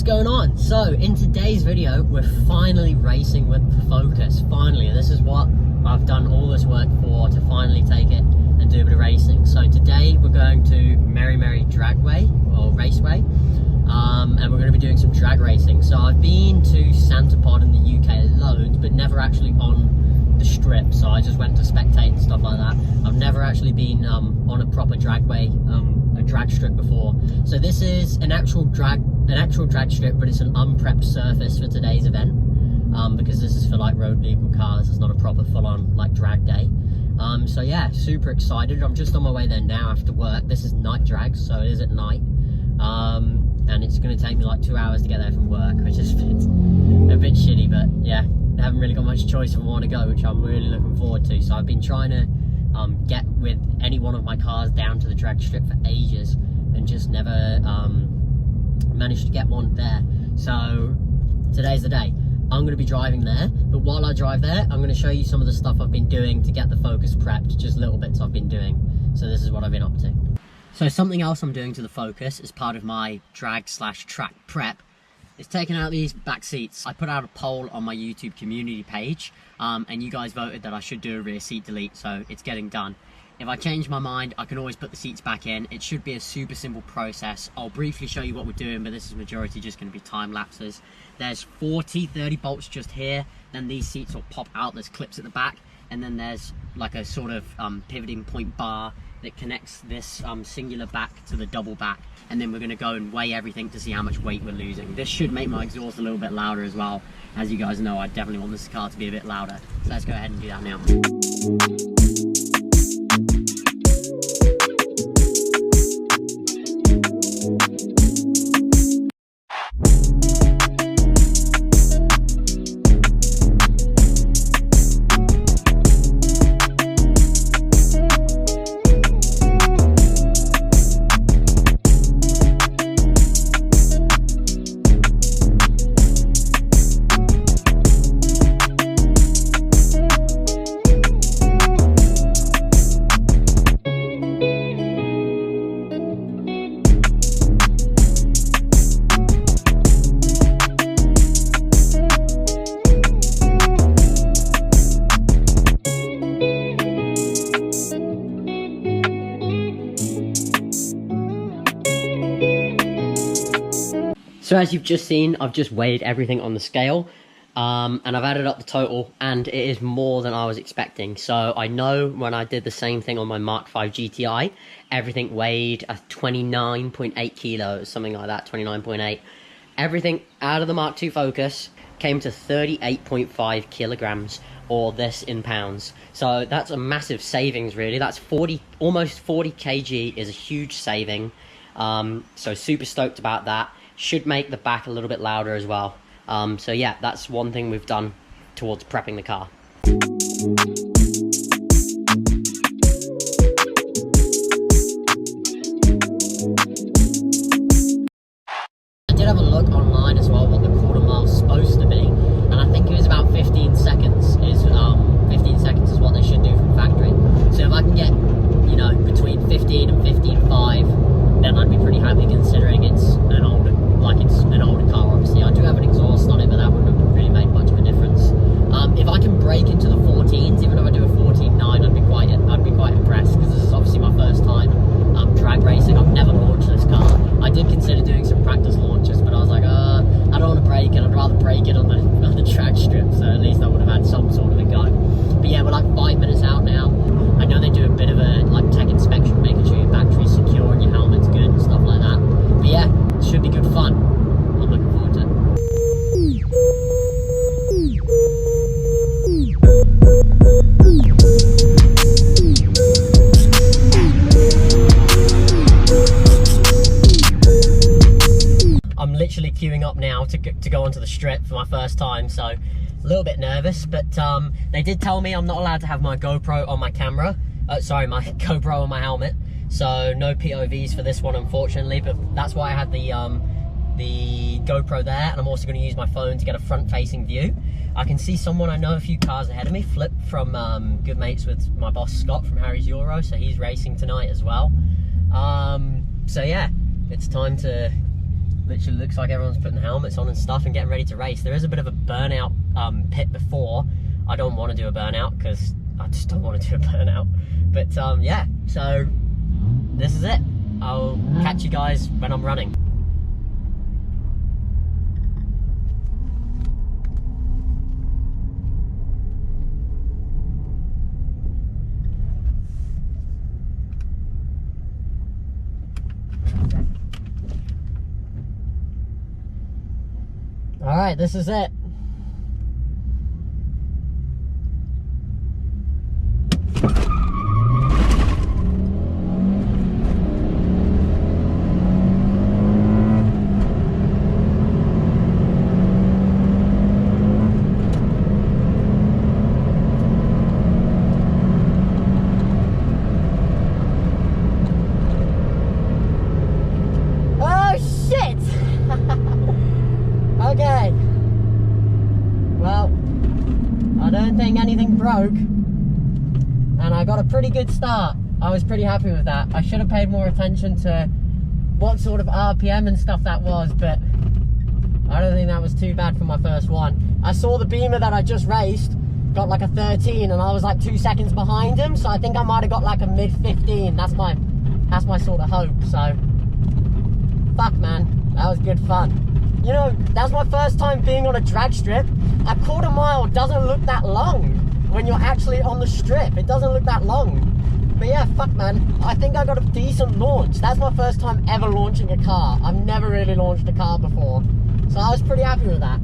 What's going on? So in today's video we're finally racing with the Focus. Finally, this is what I've done all this work for, to finally take it and do a bit of racing. So today we're going to Merry Dragway or Raceway, and we're going to be doing some drag racing. So I've been to Santa Pod in the UK loads, but never actually on the strip, so I just went to spectate and stuff like that. I've never actually been on a proper dragway, a drag strip before. So this is an actual drag strip, but it's an unprepped surface for today's event, because this is for like road legal cars. It's not a proper full-on like drag day. So yeah, super excited. I'm just on my way there now after work. This is night drag, so it is at night, and it's going to take me like 2 hours to get there from work, which is a bit shitty, but yeah, I haven't really got much choice if I want to go, which I'm really looking forward to. So I've been trying to get with any one of my cars down to the drag strip for ages and just never managed to get one there. So today's the day. I'm going to be driving there, but while I drive there, I'm going to show you some of the stuff I've been doing to get the Focus prepped, just little bits I've been doing. So this is what I've been up to. So something else I'm doing to the Focus as part of my drag/track prep is taking out these back seats. I put out a poll on my YouTube community page, and you guys voted that I should do a rear seat delete, so it's getting done. If I change my mind, I can always put the seats back in. It should be a super simple process. I'll briefly show you what we're doing, but this is majority just going to be time lapses. There's 30 bolts just here, then these seats will pop out. There's clips at the back, and then there's like a sort of pivoting point bar that connects this singular back to the double back, and then we're going to go and weigh everything to see how much weight we're losing. This should make my exhaust a little bit louder as well. As you guys know, I definitely want this car to be a bit louder, so let's go ahead and do that now. So as you've just seen, I've just weighed everything on the scale, and I've added up the total, and it is more than I was expecting. So I know when I did the same thing on my Mark 5 GTI, everything weighed 29.8 kilos, something like that, 29.8. Everything out of the Mark 2 Focus came to 38.5 kilograms, or this in pounds. So that's a massive savings, really. That's almost 40 kg is a huge saving. So super stoked about that. Should make the back a little bit louder as well. So yeah, that's one thing we've done towards prepping the car. I did have a look online as well what the quarter mile is supposed to be, and I think it was about 15 seconds is 15 seconds is what they should do from factory. So if I can get, you know, between 15 and 15.5, then I'd be pretty happy, considering it's an older car. Obviously I do have an exhaust on it, but that wouldn't have really made much of a difference. If I can break into the 14s, even if I do a 14.9, I'd be quite impressed, because this is obviously my first time drag racing. I've never launched this car. I did consider doing some practice launches, but I was like, I don't want to break it. I'd rather break it on the track strip, so at least I would have had some sort of a go. But yeah, we're like 5 minutes out now. I know they do a bit of a like tech inspection, making sure your battery's secure and your helmet's good and stuff like that. But yeah, it should be good fun. I'm looking forward to it. I'm literally queuing up now to go onto the strip for my first time, so a little bit nervous, but they did tell me I'm not allowed to have my GoPro on my camera. Sorry, my GoPro on my helmet. So no POVs for this one, unfortunately, but that's why I had the GoPro there, and I'm also going to use my phone to get a front-facing view. I can see someone I know a few cars ahead of me, Flip from good mates with my boss Scott from Harry's Euro, so he's racing tonight as well. So yeah, it's time to literally looks like everyone's putting helmets on and stuff and getting ready to race. There is a bit of a burnout pit before. I don't want to do a burnout because I just don't want to do a burnout. But yeah, so this is it. I'll catch you guys when I'm running. All right, this is it. Okay, well, I don't think anything broke, and I got a pretty good start. I was pretty happy with that. I should have paid more attention to what sort of RPM and stuff that was, but I don't think that was too bad for my first one. I saw the Beamer that I just raced got like a 13, and I was like 2 seconds behind him, so I think I might have got like a mid 15. That's my sort of hope. So fuck, man, that was good fun. You know, that's my first time being on a drag strip. A quarter mile doesn't look that long when you're actually on the strip. It doesn't look that long. But yeah, fuck, man. I think I got a decent launch. That's my first time ever launching a car. I've never really launched a car before. So I was pretty happy with that.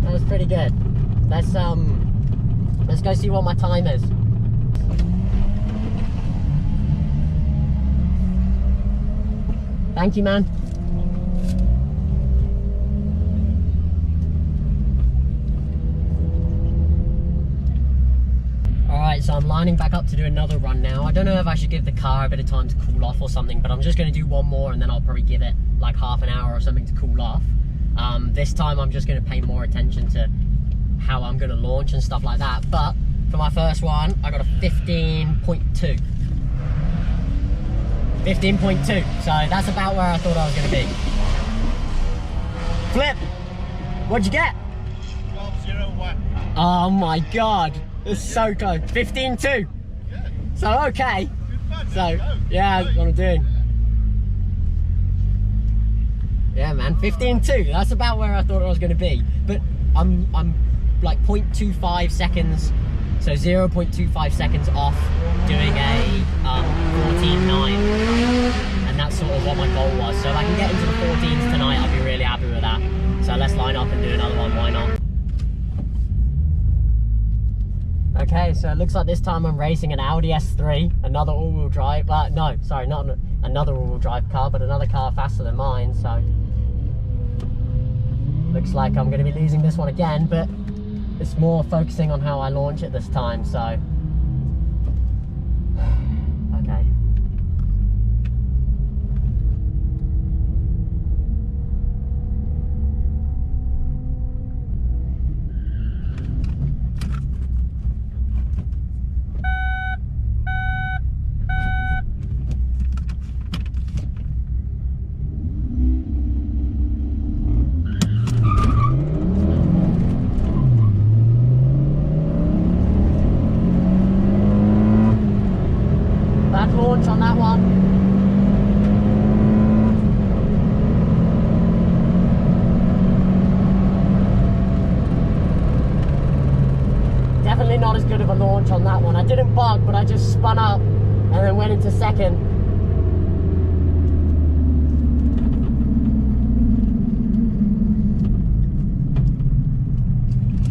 That was pretty good. Let's go see what my time is. Thank you, man. Alright, so I'm lining back up to do another run now. I don't know if I should give the car a bit of time to cool off or something, but I'm just going to do one more and then I'll probably give it like half an hour or something to cool off. This time I'm just going to pay more attention to how I'm going to launch and stuff like that. But for my first one, I got a 15.2. 15.2, so that's about where I thought I was going to be. Flip! What'd you get? 12.01. Oh my god, it's so close. 15.2. So okay. So yeah, that's what I'm doing. Yeah, man, 15.2. That's about where I thought I was going to be. But I'm like 0.25 seconds, so 0.25 seconds off doing a 14.9, and that's sort of what my goal was. So if I can get into the 14s tonight, I'll be really happy with that. So let's line up and do another one, why not? Okay, so it looks like this time I'm racing an Audi S3, another all-wheel drive, no, sorry, not another all-wheel drive car, but another car faster than mine, so looks like I'm going to be losing this one again, but it's more focusing on how I launch it this time, so okay. Launch on that one. Definitely not as good of a launch on that one. I didn't bug, but I just spun up and then went into second.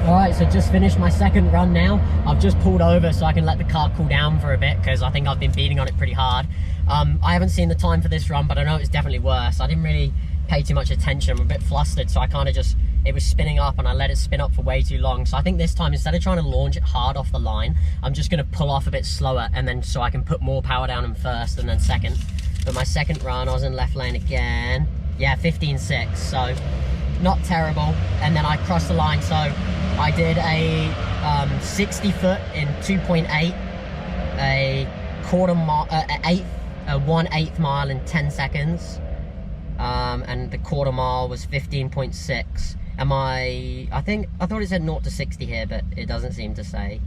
Alright, so just finished my second run now. I've just pulled over so I can let the car cool down for a bit because I think I've been beating on it pretty hard. I haven't seen the time for this run, but I know it's definitely worse. I didn't really pay too much attention. I'm a bit flustered, so I kind of just, it was spinning up and I let it spin up for way too long. So I think this time, instead of trying to launch it hard off the line, I'm just going to pull off a bit slower, and then so I can put more power down in first and then second. But my second run, I was in left lane again. Yeah, 15.6, so not terrible. And then I crossed the line, so I did a 60 foot in 2.8, a quarter mile, a 1/8 mile in 10 seconds, and the quarter mile was 15.6. I thought it said 0 to 60 here, but it doesn't seem to say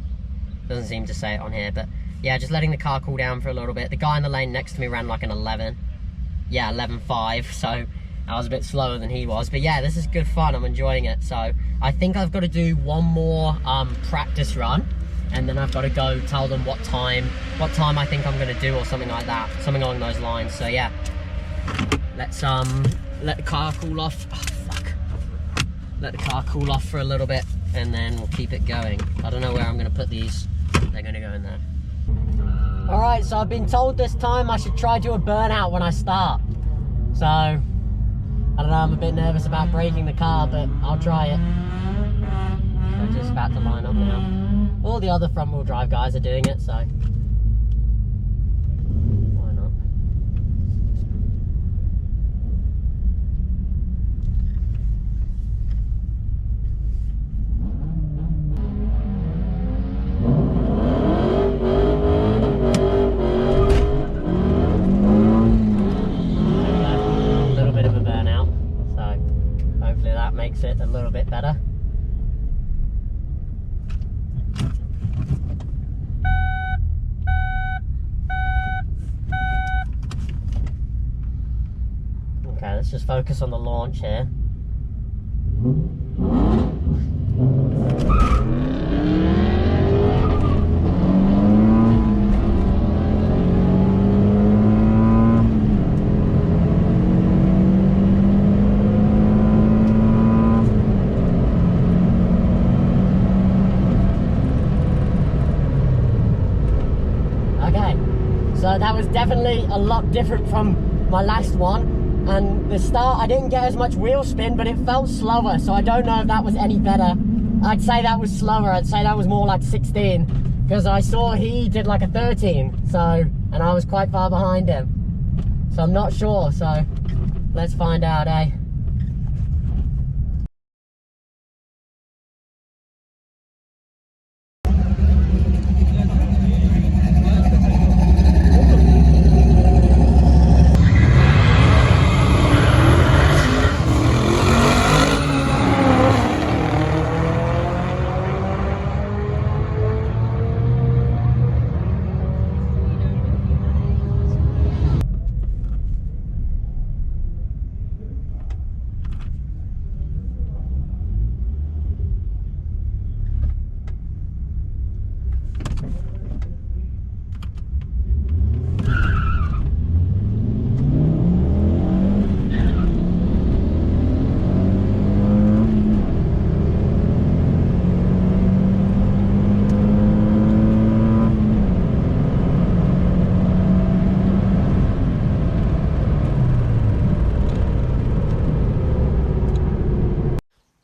it on here. But yeah, just letting the car cool down for a little bit. The guy in the lane next to me ran like an 11. Yeah, 11.5, so I was a bit slower than he was. But yeah, this is good fun, I'm enjoying it. So I think I've got to do one more practice run, and then I've got to go tell them what time I think I'm going to do, or something like that, something along those lines. So yeah, let's let the car cool off. Oh, fuck. Let the car cool off for a little bit, and then we'll keep it going. I don't know where I'm going to put these. They're going to go in there. Alright, so I've been told this time I should try to do a burnout when I start. So, I don't know, I'm a bit nervous about braking the car, but I'll try it. I'm just about to line up now. All the other front wheel drive guys are doing it, so why not? Makes it a little bit better. Okay, let's just focus on the launch here. So that was definitely a lot different from my last one, and the start I didn't get as much wheel spin, but it felt slower, so I don't know if that was any better. I'd say that was slower. I'd say that was more like 16, because I saw he did like a 13, so, and I was quite far behind him, so I'm not sure. So let's find out, eh?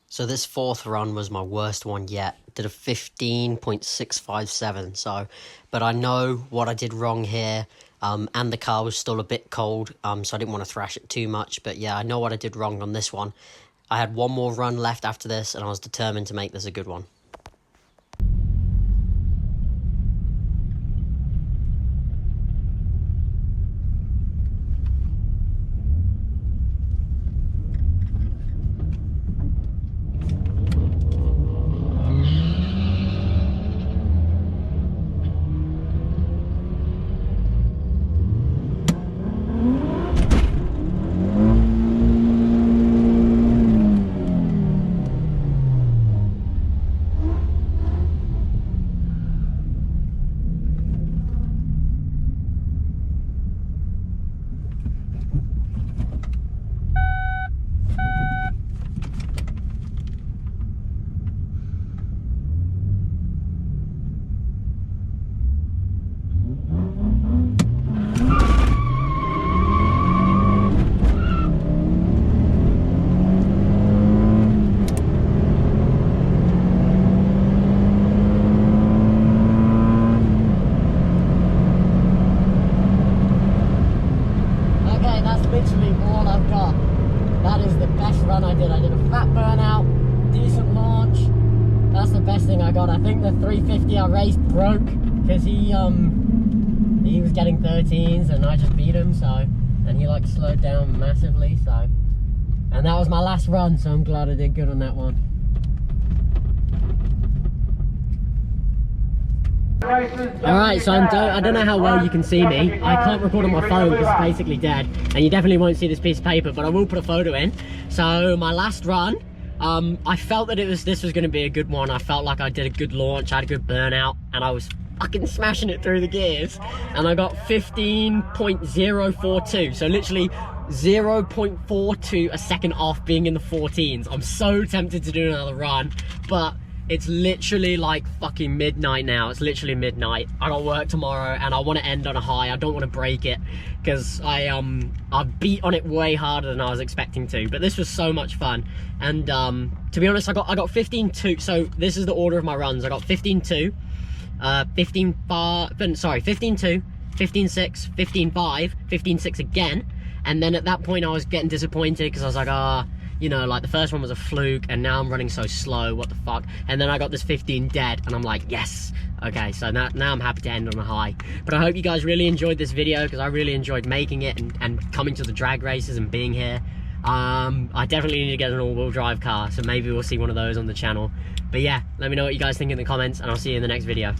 So this fourth run was my worst one yet. Did a 15.657. So, but I know what I did wrong here. And the car was still a bit cold. So I didn't want to thrash it too much. But yeah, I know what I did wrong on this one. I had one more run left after this, and I was determined to make this a good one. Literally all I've got. That is the best run I did. I did a fat burnout, decent launch. That's the best thing I got. I think the 350 I raced broke because he was getting 13s and I just beat him. So and he like slowed down massively, so. And that was my last run, so I'm glad I did good on that one. Alright, so I don't know how well you can see me. I can't record on my phone because it's basically dead, and you definitely won't see this piece of paper, but I will put a photo in. So my last run, I felt that this was going to be a good one. I felt like I did a good launch, I had a good burnout, and I was fucking smashing it through the gears, and I got 15.042, so literally 0.42 a second off being in the 14s. I'm so tempted to do another run, but it's literally like fucking midnight now. It's literally midnight. I got work tomorrow and I want to end on a high. I don't want to break it because I beat on it way harder than I was expecting to. But this was so much fun. And to be honest, I got 15.2. So this is the order of my runs. I got 15.2, 15.2, 15.6, 15.5, 15.6 again. And then at that point I was getting disappointed because I was like, you know, like the first one was a fluke and now I'm running so slow, what the fuck. And then I got this 15 dead and I'm like, yes. Okay, so now I'm happy to end on a high. But I hope you guys really enjoyed this video because I really enjoyed making it and coming to the drag races and being here. I definitely need to get an all-wheel drive car, so maybe we'll see one of those on the channel. But yeah, let me know what you guys think in the comments and I'll see you in the next video.